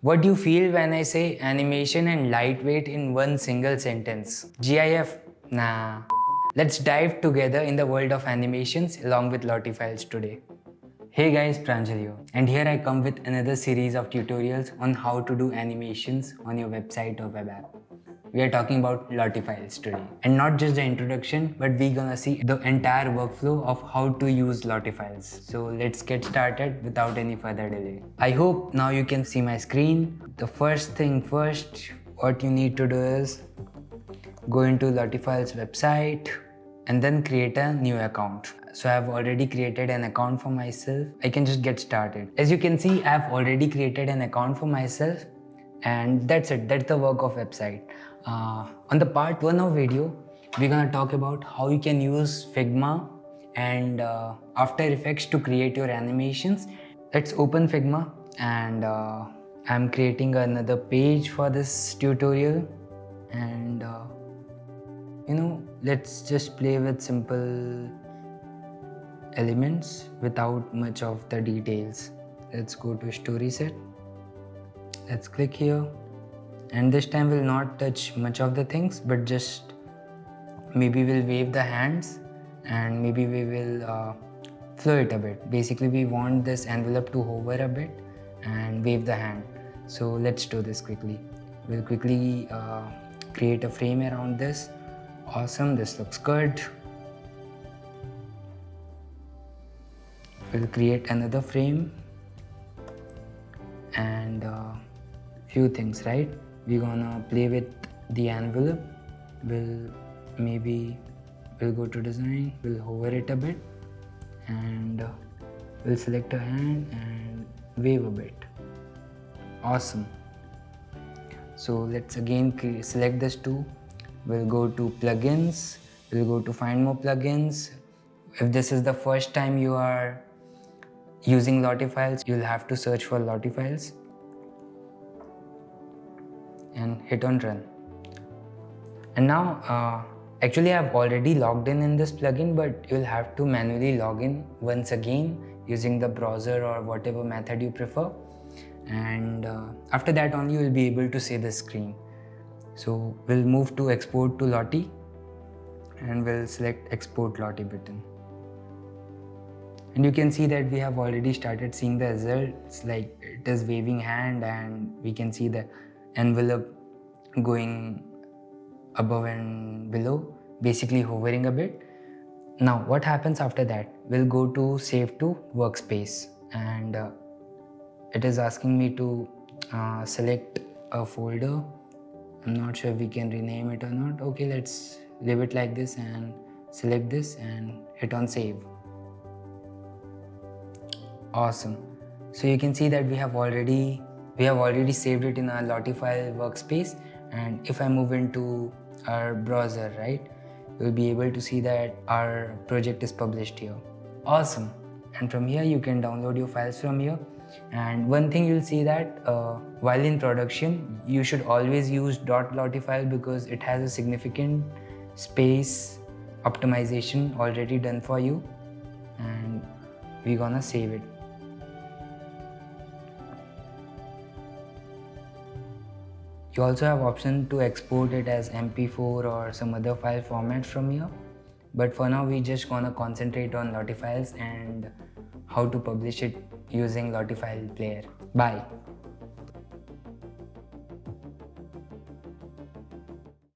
What do you feel when I say animation and lightweight in one single sentence? GIF? Nah. Let's dive together in the world of animations along with Lottiefiles today. Hey guys, Pranjal here, and here I come with another series of tutorials on how to do animations on your website or web app. We are talking about Lottiefiles today. And not just the introduction, but we're gonna see the entire workflow of how to use Lottiefiles. So let's get started without any further delay. I hope now you can see my screen. The first thing first, what you need to do is go into Lottiefiles website and then create a new account. So I've already created an account for myself. I can just get started. As you can see, I've already created an account for myself, and that's it. That's the work of website. On the part 1 of video, we're gonna talk about how you can use Figma and After Effects to create your animations. Let's open Figma, and I'm creating another page for this tutorial, and let's just play with simple elements without much of the details. Let's go to story set. Let's click here, and this time we'll not touch much of the things, but just maybe we'll wave the hands and maybe we will flow it a bit. Basically, we want this envelope to hover a bit and wave the hand. So let's do this quickly. We'll quickly create a frame around this. Awesome, this looks good. We'll create another frame and few things, right? We're gonna play with the envelope. We'll go to design, we'll hover it a bit, and we'll select a hand and wave a bit. Awesome. So let's again select this two. We'll go to plugins, we'll go to find more plugins. If this is the first time you are using Lottiefiles, you'll have to search for Lottiefiles and hit on run. And now, actually I've already logged in this plugin, but you'll have to manually log in once again using the browser or whatever method you prefer. And after that only you'll be able to see the screen. So we'll move to export to Lottie and we'll select export Lottie button. And you can see that we have already started seeing the results, like it is waving hand and we can see the envelope going above and below, basically hovering a bit. Now what happens after that? We'll go to save to workspace, and it is asking me to select a folder. I'm not sure if we can rename it or not. Okay, let's leave it like this and select this and hit on save. Awesome. So you can see that we have already saved it in our Lottiefile workspace, and if I move into our browser, right, you'll be able to see that our project is published here. Awesome. And from here you can download your files from here. And one thing you'll see that while in production, you should always use .lottiefile because it has a significant space optimization already done for you, and we're gonna save it. You also have option to export it as MP4 or some other file format from here. But for now, we just gonna concentrate on Lottiefiles and how to publish it using Lottiefiles player. Bye.